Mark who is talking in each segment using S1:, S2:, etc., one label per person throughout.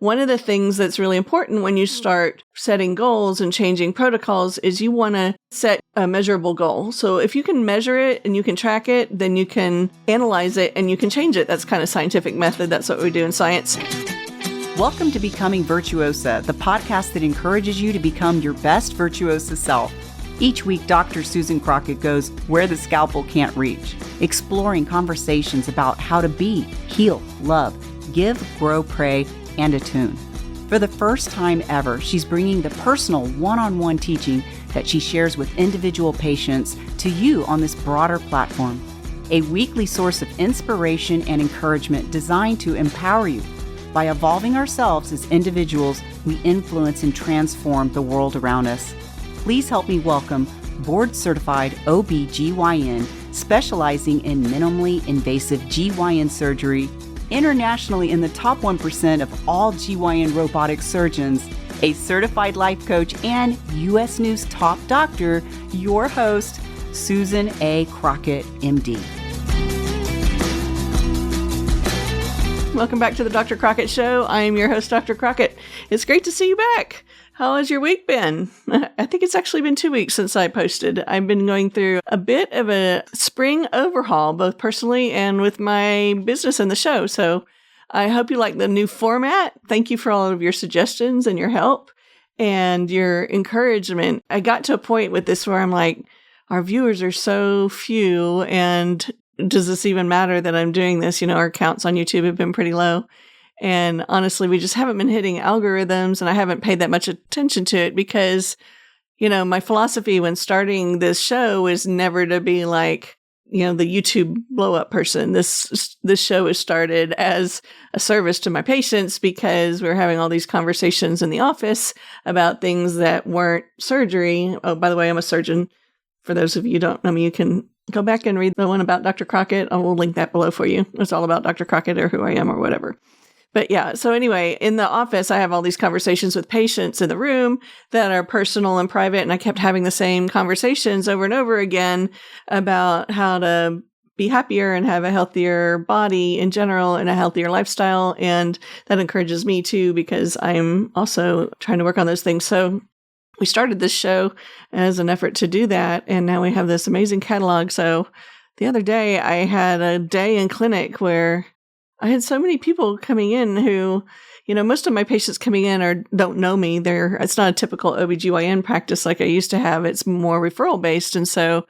S1: one of the things that's really important when you start setting goals and changing protocols is you want to set a measurable goal. So if you can measure it and you can track it, then you can analyze it and you can change it. That's kind of scientific method. That's what we do in science.
S2: Welcome to Becoming Virtuosa, the podcast that encourages you to become your best virtuosa self. Each week, Dr. Susan Crockett goes where the scalpel can't reach, exploring conversations about how to be, heal, love, give, grow, pray, and attune. For the first time ever, she's bringing the personal one-on-one teaching that she shares with individual patients to you on this broader platform, a weekly source of inspiration and encouragement designed to empower you. By evolving ourselves as individuals, we influence and transform the world around us. Please help me welcome board-certified OB-GYN specializing in minimally invasive GYN surgery, internationally in the top 1% of all GYN robotic surgeons, a certified life coach, and U.S. News top doctor, your host, Susan A. Crockett, MD.
S1: Welcome back to the Dr. Crockett Show. I am your host, Dr. Crockett. It's great to see you back. How has your week been? I think it's actually been 2 weeks since I posted. I've been going through a bit of a spring overhaul, both personally and with my business and the show. So I hope you like the new format. Thank you for all of your suggestions and your help and your encouragement. I got to a point with this where I'm like, our viewers are so few, and does this even matter that I'm doing this? You know, our counts on YouTube have been pretty low. And honestly, we just haven't been hitting algorithms, and I haven't paid that much attention to it because, you know, my philosophy when starting this show is never to be like, you know, the YouTube blow up person. This show was started as a service to my patients because we were having all these conversations in the office about things that weren't surgery. Oh, by the way, I'm a surgeon. For those of you who don't know me, you can go back and read the one about Dr. Crockett. I will link that below for you. It's all about Dr. Crockett or who I am or whatever. But yeah, so anyway, in the office, I have all these conversations with patients in the room that are personal and private. And I kept having the same conversations over and over again about how to be happier and have a healthier body in general and a healthier lifestyle. And that encourages me too, because I'm also trying to work on those things. So we started this show as an effort to do that. And now we have this amazing catalog. So the other day I had a day in clinic where I had so many people coming in who, you know, most of my patients coming in don't know me. It's not a typical OB-GYN practice like I used to have. It's more referral based. And so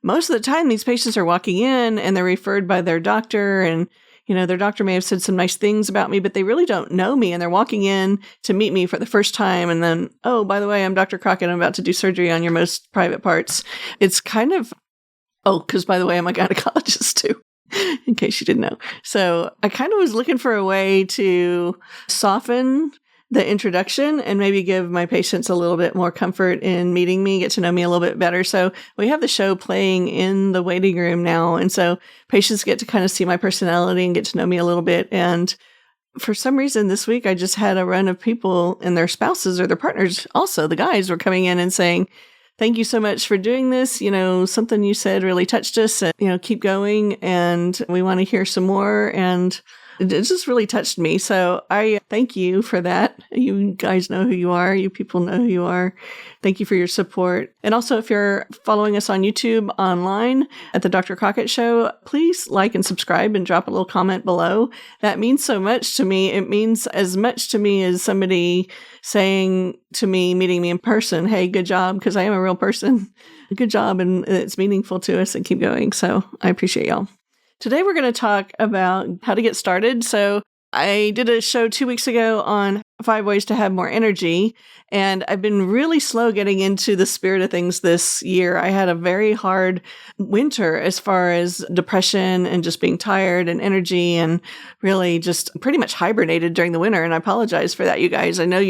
S1: most of the time these patients are walking in and they're referred by their doctor, and, you know, their doctor may have said some nice things about me, but they really don't know me. And they're walking in to meet me for the first time. And then, oh, by the way, I'm Dr. Crockett. I'm about to do surgery on your most private parts. It's kind of, because by the way, I'm a gynecologist too. In case you didn't know. So I kind of was looking for a way to soften the introduction and maybe give my patients a little bit more comfort in meeting me, get to know me a little bit better. So we have the show playing in the waiting room now. And so patients get to kind of see my personality and get to know me a little bit. And for some reason this week, I just had a run of people and their spouses or their partners. Also, the guys were coming in and saying, thank you so much for doing this. You know, something you said really touched us. And, you know, keep going. And we want to hear some more. And it just really touched me. So I thank you for that. You guys know who you are. You people know who you are. Thank you for your support. And also, if you're following us on YouTube online at the Dr. Crockett Show, please like and subscribe and drop a little comment below. That means so much to me. It means as much to me as somebody saying to me, meeting me in person, hey, good job, because I am a real person. Good job. And it's meaningful to us, and keep going. So I appreciate y'all. Today, we're going to talk about how to get started. So I did a show 2 weeks ago on 5 ways to have more energy, and I've been really slow getting into the spirit of things this year. I had a very hard winter as far as depression and just being tired and energy, and really just pretty much hibernated during the winter. And I apologize for that, you guys. I know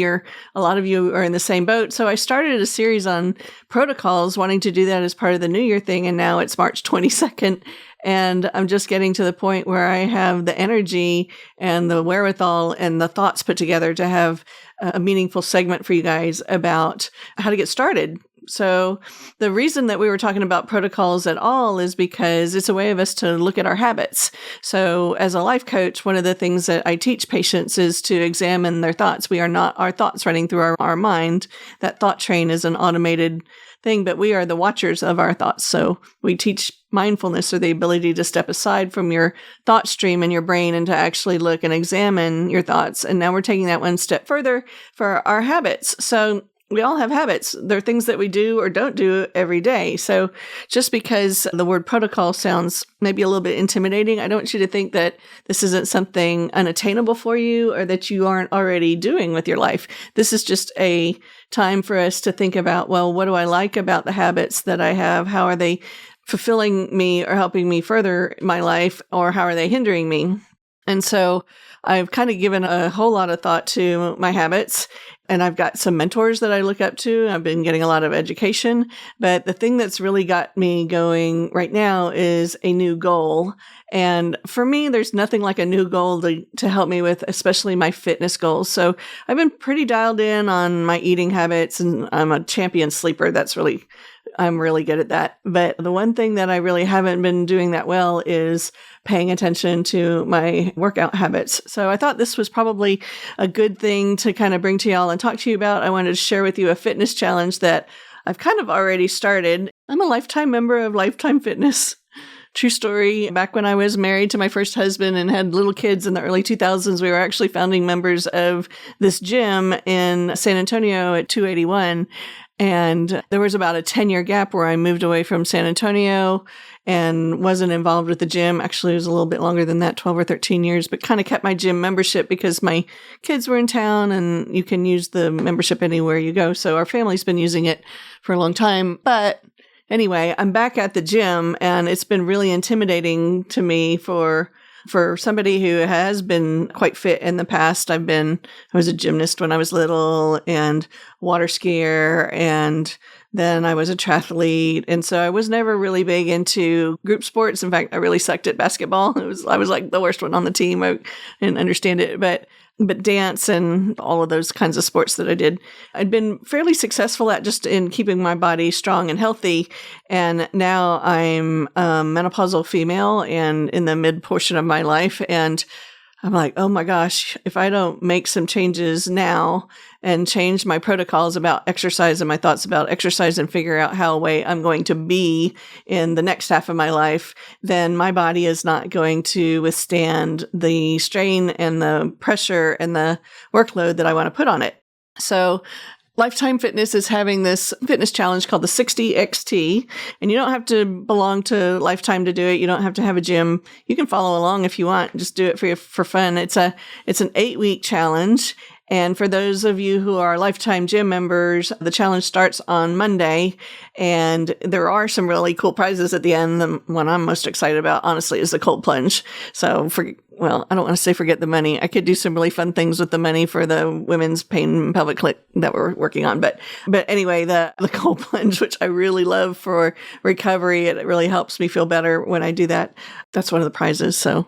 S1: a lot of you are in the same boat. So I started a series on protocols, wanting to do that as part of the New Year thing. And now it's March 22nd. And I'm just getting to the point where I have the energy and the wherewithal and the thoughts put together to have a meaningful segment for you guys about how to get started. So the reason that we were talking about protocols at all is because it's a way of us to look at our habits. So as a life coach, one of the things that I teach patients is to examine their thoughts. We are not our thoughts running through our mind. That thought train is an automated thing, but we are the watchers of our thoughts. So we teach mindfulness, or the ability to step aside from your thought stream in your brain and to actually look and examine your thoughts. And now we're taking that one step further for our habits. So we all have habits. They're things that we do or don't do every day. So just because the word protocol sounds maybe a little bit intimidating, I don't want you to think that this isn't something unattainable for you or that you aren't already doing with your life. This is just a time for us to think about, well, what do I like about the habits that I have? How are they fulfilling me or helping me further my life, or how are they hindering me? And so I've kind of given a whole lot of thought to my habits, and I've got some mentors that I look up to. I've been getting a lot of education, but the thing that's really got me going right now is a new goal. And for me, there's nothing like a new goal to help me with, especially my fitness goals. So I've been pretty dialed in on my eating habits, and I'm a champion sleeper. I'm really good at that. But the one thing that I really haven't been doing that well is paying attention to my workout habits. So I thought this was probably a good thing to kind of bring to y'all and talk to you about. I wanted to share with you a fitness challenge that I've kind of already started. I'm a lifetime member of Lifetime Fitness. True story. Back when I was married to my first husband and had little kids in the early 2000s, we were actually founding members of this gym in San Antonio at 281. And there was about a 10-year gap where I moved away from San Antonio and wasn't involved with the gym. Actually, it was a little bit longer than that, 12 or 13 years, but kind of kept my gym membership because my kids were in town and you can use the membership anywhere you go. So our family's been using it for a long time. But anyway, I'm back at the gym, and it's been really intimidating to me for somebody who has been quite fit in the past. I was a gymnast when I was little, and water skier, and then I was a triathlete. And so I was never really big into group sports. In fact, I really sucked at basketball. I was like the worst one on the team. I didn't understand it, but dance and all of those kinds of sports that I did, I'd been fairly successful at, just in keeping my body strong and healthy. And now I'm a menopausal female and in the mid portion of my life. And I'm like, oh my gosh, if I don't make some changes now and change my protocols about exercise and my thoughts about exercise and figure out how I'm going to be in the next half of my life, then my body is not going to withstand the strain and the pressure and the workload that I want to put on it. So Lifetime Fitness is having this fitness challenge called the 60XT, and you don't have to belong to Lifetime to do it. You don't have to have a gym. You can follow along if you want. Just do it for fun. It's an 8-week challenge. And for those of you who are Lifetime gym members, the challenge starts on Monday, and there are some really cool prizes at the end. The one I'm most excited about, honestly, is the cold plunge. So I don't want to say forget the money. I could do some really fun things with the money for the women's pain and pelvic click that we're working on. But anyway, the cold plunge, which I really love for recovery, it really helps me feel better when I do that. That's one of the prizes. So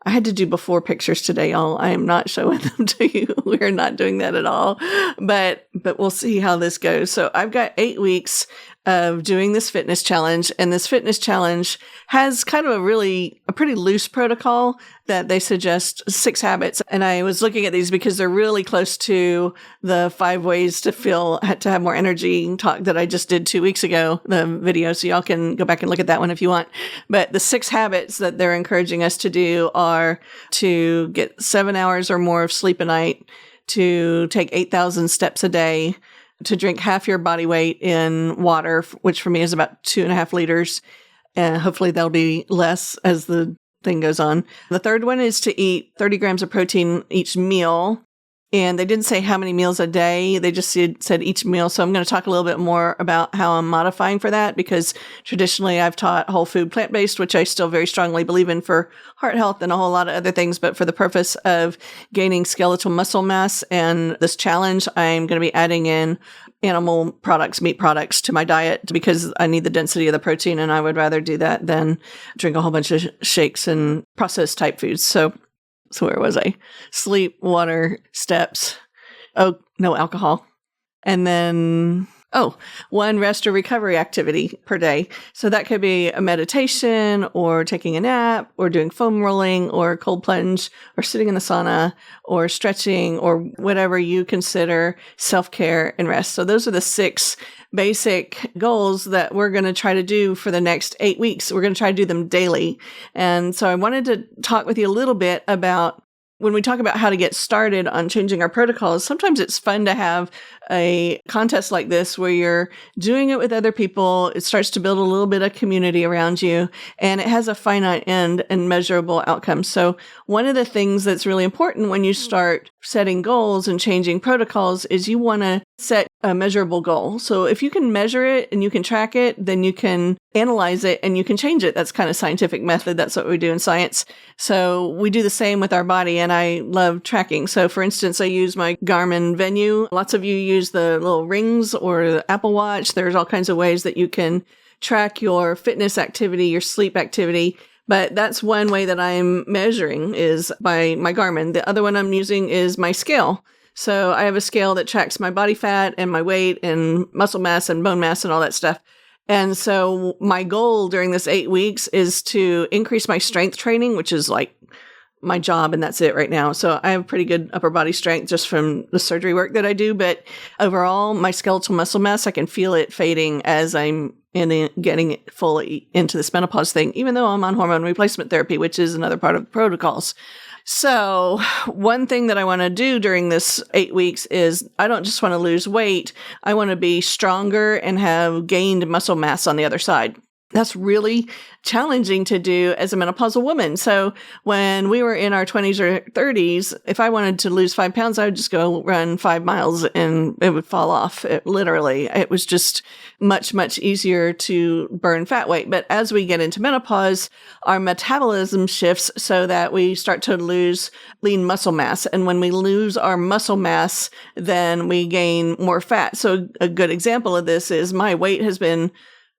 S1: I had to do before pictures today, y'all. I am not showing them to you. We're not doing that at all. But we'll see how this goes. So I've got 8 weeks of doing this fitness challenge, and this fitness challenge has kind of a pretty loose protocol that they suggest 6 habits. And I was looking at these because they're really close to the 5 ways to have more energy talk that I just did 2 weeks ago, the video. So y'all can go back and look at that one if you want. But the 6 habits that they're encouraging us to do are to get 7 hours or more of sleep a night, to take 8,000 steps a day, to drink half your body weight in water, which for me is about 2.5 liters. And hopefully that'll be less as the thing goes on. The third one is to eat 30 grams of protein each meal. And they didn't say how many meals a day. They just said each meal. So I'm going to talk a little bit more about how I'm modifying for that, because traditionally I've taught whole food plant-based, which I still very strongly believe in for heart health and a whole lot of other things. But for the purpose of gaining skeletal muscle mass and this challenge, I'm going to be adding in animal products, meat products to my diet, because I need the density of the protein, and I would rather do that than drink a whole bunch of shakes and processed type foods. So where was I? Sleep, water, steps. Oh, no alcohol. And then Oh, one rest or recovery activity per day. So that could be a meditation or taking a nap or doing foam rolling or cold plunge or sitting in the sauna or stretching or whatever you consider self-care and rest. So those are the 6 basic goals that we're going to try to do for the next 8 weeks. We're going to try to do them daily. And so I wanted to talk with you a little bit about when we talk about how to get started on changing our protocols. Sometimes it's fun to have a contest like this where you're doing it with other people. It starts to build a little bit of community around you, and it has a finite end and measurable outcomes. So one of the things that's really important when you start setting goals and changing protocols is you want to set a measurable goal. So if you can measure it and you can track it, then you can analyze it and you can change it. That's kind of scientific method. That's what we do in science. So we do the same with our body, and I love tracking. So for instance, I use my Garmin Venue. Lots of you use the little rings or the Apple Watch. There's all kinds of ways that you can track your fitness activity, your sleep activity. But that's one way that I'm measuring is by my Garmin. The other one I'm using is my scale. So I have a scale that tracks my body fat and my weight and muscle mass and bone mass and all that stuff. And so my goal during this 8 weeks is to increase my strength training, which is like my job, and that's it right now. So I have pretty good upper body strength just from the surgery work that I do. But overall, my skeletal muscle mass, I can feel it fading as I'm getting fully into this menopause thing, even though I'm on hormone replacement therapy, which is another part of the protocols. So one thing that I want to do during this 8 weeks is I don't just want to lose weight. I want to be stronger and have gained muscle mass on the other side. That's really challenging to do as a menopausal woman. So when we were in our 20s or 30s, if I wanted to lose 5 pounds, I would just go run 5 miles and it would fall off. Literally, it was just much, much easier to burn fat weight. But as we get into menopause, our metabolism shifts so that we start to lose lean muscle mass. And when we lose our muscle mass, then we gain more fat. So a good example of this is my weight has been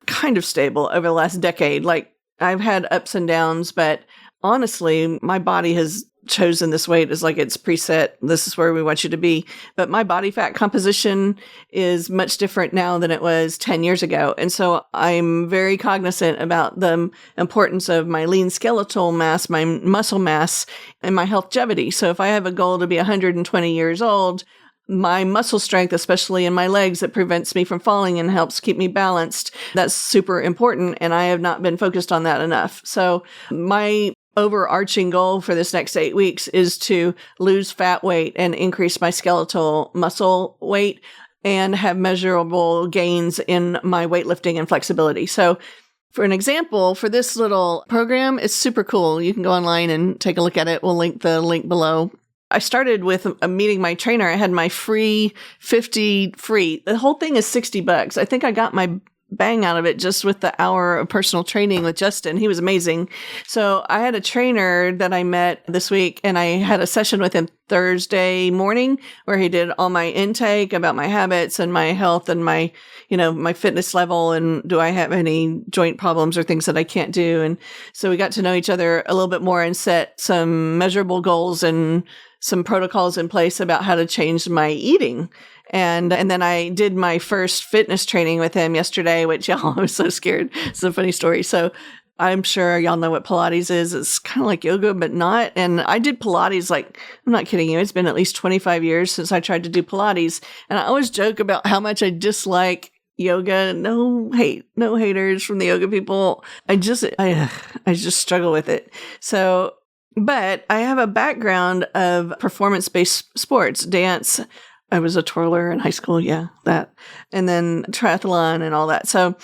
S1: kind of stable over the last decade. Like I've had ups and downs, but honestly, my body has chosen this weight as like it's preset. This is where we want you to be. But my body fat composition is much different now than it was 10 years ago. And so I'm very cognizant about the importance of my lean skeletal mass, my muscle mass, and my longevity. So if I have a goal to be 120 years old, my muscle strength, especially in my legs, that prevents me from falling and helps keep me balanced. That's super important. And I have not been focused on that enough. So my overarching goal for this next 8 weeks is to lose fat weight and increase my skeletal muscle weight and have measurable gains in my weightlifting and flexibility. So for an example, for this little program, it's super cool. You can go online and take a look at it. We'll link the link below. I started with meeting my trainer. I had my free 50 free. The whole thing is $60. I think I got my bang out of it just with the hour of personal training with Justin. He was amazing. So I had a trainer that I met this week, and I had a session with him Thursday morning where he did all my intake about my habits and my health and my, my fitness level. And do I have any joint problems or things that I can't do? And so we got to know each other a little bit more and set some measurable goals and some protocols in place about how to change my eating. And then I did my first fitness training with him yesterday, which y'all, I was so scared. It's a funny story. So I'm sure y'all know what Pilates is. It's kind of like yoga, but not. And I did Pilates, like, I'm not kidding you. It's been at least 25 years since I tried to do Pilates. And I always joke about how much I dislike yoga. No haters from the yoga people. I just struggle with it. So, but I have a background of performance-based sports, dance. I was a twirler in high school. Yeah, that. And then triathlon and all that. So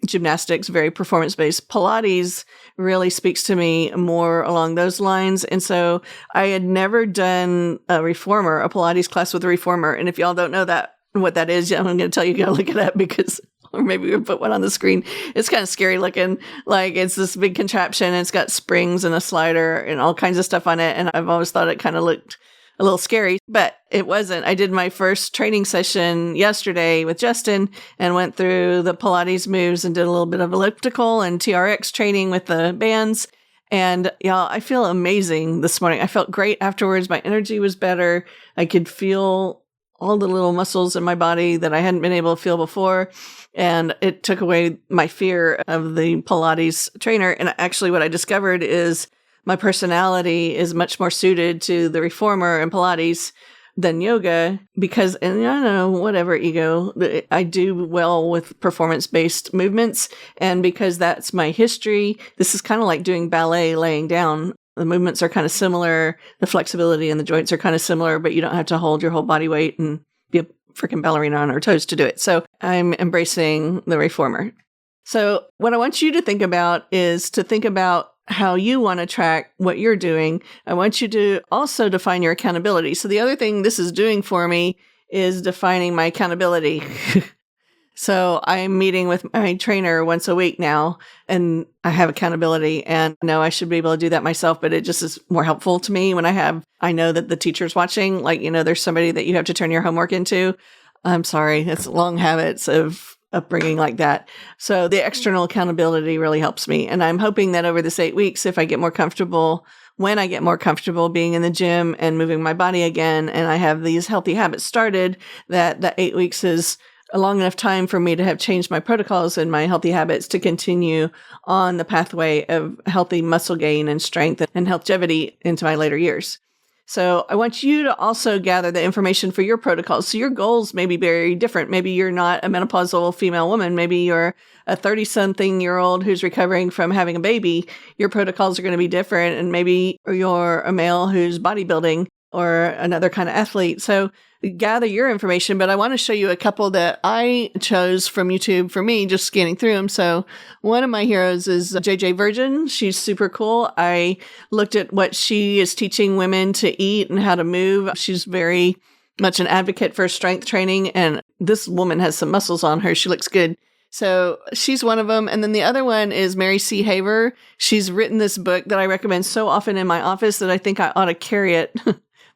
S1: gymnastics, very performance-based. Pilates really speaks to me more along those lines. And so I had never done a reformer, a Pilates class with a reformer. And if y'all don't know what that is, I'm going to tell you, gotta look it up because, or maybe we'll put one on the screen. It's kind of scary looking. Like it's this big contraption. And it's got springs and a slider and all kinds of stuff on it. And I've always thought it kind of looked a little scary, but it wasn't. I did my first training session yesterday with Justin and went through the Pilates moves and did a little bit of elliptical and TRX training with the bands. And y'all, I feel amazing this morning. I felt great afterwards. My energy was better. I could feel all the little muscles in my body that I hadn't been able to feel before. And it took away my fear of the Pilates trainer. And actually what I discovered is my personality is much more suited to the reformer and Pilates than yoga because, and I don't know, whatever ego, I do well with performance-based movements. And because that's my history, this is kind of like doing ballet laying down. The movements are kind of similar. The flexibility and the joints are kind of similar, but you don't have to hold your whole body weight and be a freaking ballerina on her toes to do it. So I'm embracing the reformer. So what I want you to think about is to think about how you want to track what you're doing. I want you to also define your accountability. So the other thing this is doing for me is defining my accountability. So I'm meeting with my trainer once a week now, and I have accountability, and I know I should be able to do that myself, but it just is more helpful to me when I know that the teacher's watching, like, there's somebody that you have to turn your homework into. I'm sorry. It's long habits of upbringing like that. So the external accountability really helps me. And I'm hoping that over this 8 weeks, if I get more comfortable, when I get more comfortable being in the gym and moving my body again, and I have these healthy habits started, that the 8 weeks is a long enough time for me to have changed my protocols and my healthy habits to continue on the pathway of healthy muscle gain and strength and longevity into my later years. So I want you to also gather the information for your protocols. So your goals may be very different. Maybe you're not a menopausal female woman. Maybe you're a 30-something-year-old who's recovering from having a baby. Your protocols are going to be different. And maybe you're a male who's bodybuilding or another kind of athlete. So gather your information, but I want to show you a couple that I chose from YouTube for me, just scanning through them. So one of my heroes is JJ Virgin. She's super cool. I looked at what she is teaching women to eat and how to move. She's very much an advocate for strength training, and this woman has some muscles on her. She looks good. So she's one of them. And then the other one is Mary C. Haver. She's written this book that I recommend so often in my office that I think I ought to carry it.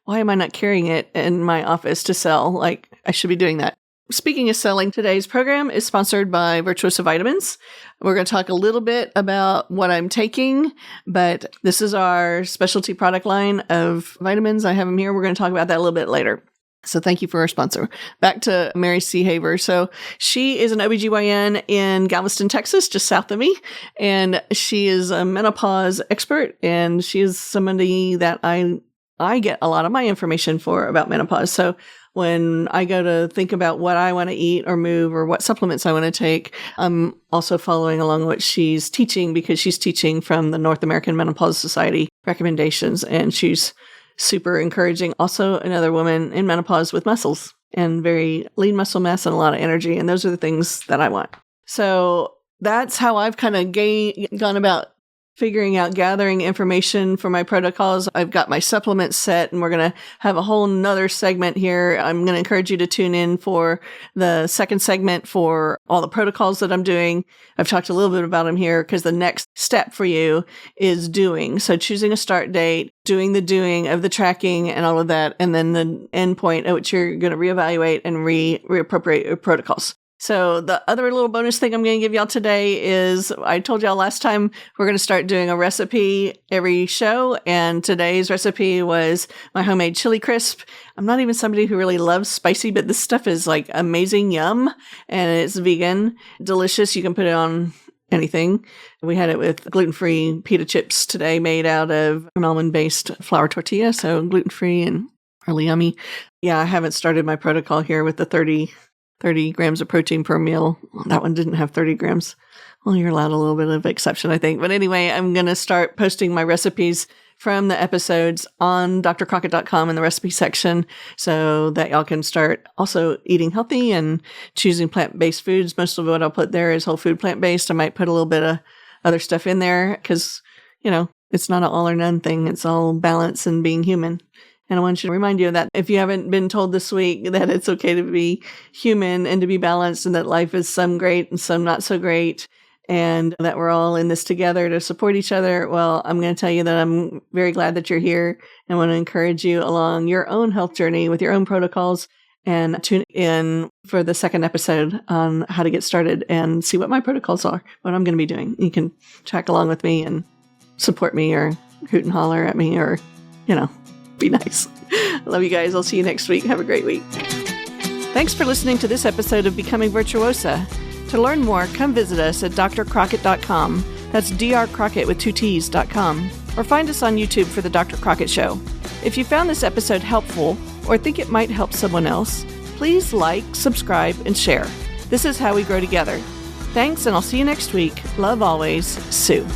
S1: Why am I not carrying it in my office to sell? Like, I should be doing that. Speaking of selling, today's program is sponsored by Virtuosa Vitamins. We're going to talk a little bit about what I'm taking, but this is our specialty product line of vitamins. I have them here. We're going to talk about that a little bit later. So thank you for our sponsor. Back to Mary C. Haver. So she is an OBGYN in Galveston, Texas, just south of me. And she is a menopause expert. And she is somebody that I get a lot of my information about menopause. So when I go to think about what I want to eat or move or what supplements I want to take, I'm also following along what she's teaching because she's teaching from the North American Menopause Society recommendations. And she's super encouraging. Also another woman in menopause with muscles and very lean muscle mass and a lot of energy. And those are the things that I want. So that's how I've kind of gone about figuring out, gathering information for my protocols. I've got my supplements set, and we're going to have a whole nother segment here. I'm going to encourage you to tune in for the second segment for all the protocols that I'm doing. I've talked a little bit about them here because the next step for you is doing. So choosing a start date, doing the doing of the tracking and all of that, and then the end point at which you're going to reevaluate and reappropriate your protocols. So the other little bonus thing I'm going to give y'all today is I told y'all last time we're going to start doing a recipe every show. And today's recipe was my homemade chili crisp. I'm not even somebody who really loves spicy, but this stuff is like amazing yum. And it's vegan, delicious. You can put it on anything. We had it with gluten-free pita chips today made out of almond-based flour tortilla. So gluten-free and really yummy. Yeah, I haven't started my protocol here with the 30 grams of protein per meal. That one didn't have 30 grams. Well, you're allowed a little bit of exception, I think. But anyway, I'm going to start posting my recipes from the episodes on drcrockett.com in the recipe section so that y'all can start also eating healthy and choosing plant-based foods. Most of what I'll put there is whole food plant-based. I might put a little bit of other stuff in there because, it's not an all or none thing. It's all balance and being human. And I want you to remind you of that. If you haven't been told this week that it's okay to be human and to be balanced and that life is some great and some not so great and that we're all in this together to support each other, well, I'm going to tell you that I'm very glad that you're here and want to encourage you along your own health journey with your own protocols and tune in for the second episode on how to get started and see what my protocols are, what I'm going to be doing. You can track along with me and support me or hoot and holler at me or, be nice. Love you guys. I'll see you next week. Have a great week. Thanks for listening to this episode of Becoming Virtuosa. To learn more, come visit us at drcrockett.com. That's drcrockett with 2 T's.com. Or find us on YouTube for The Dr. Crockett Show. If you found this episode helpful or think it might help someone else, please like, subscribe, and share. This is how we grow together. Thanks, and I'll see you next week. Love always, Sue.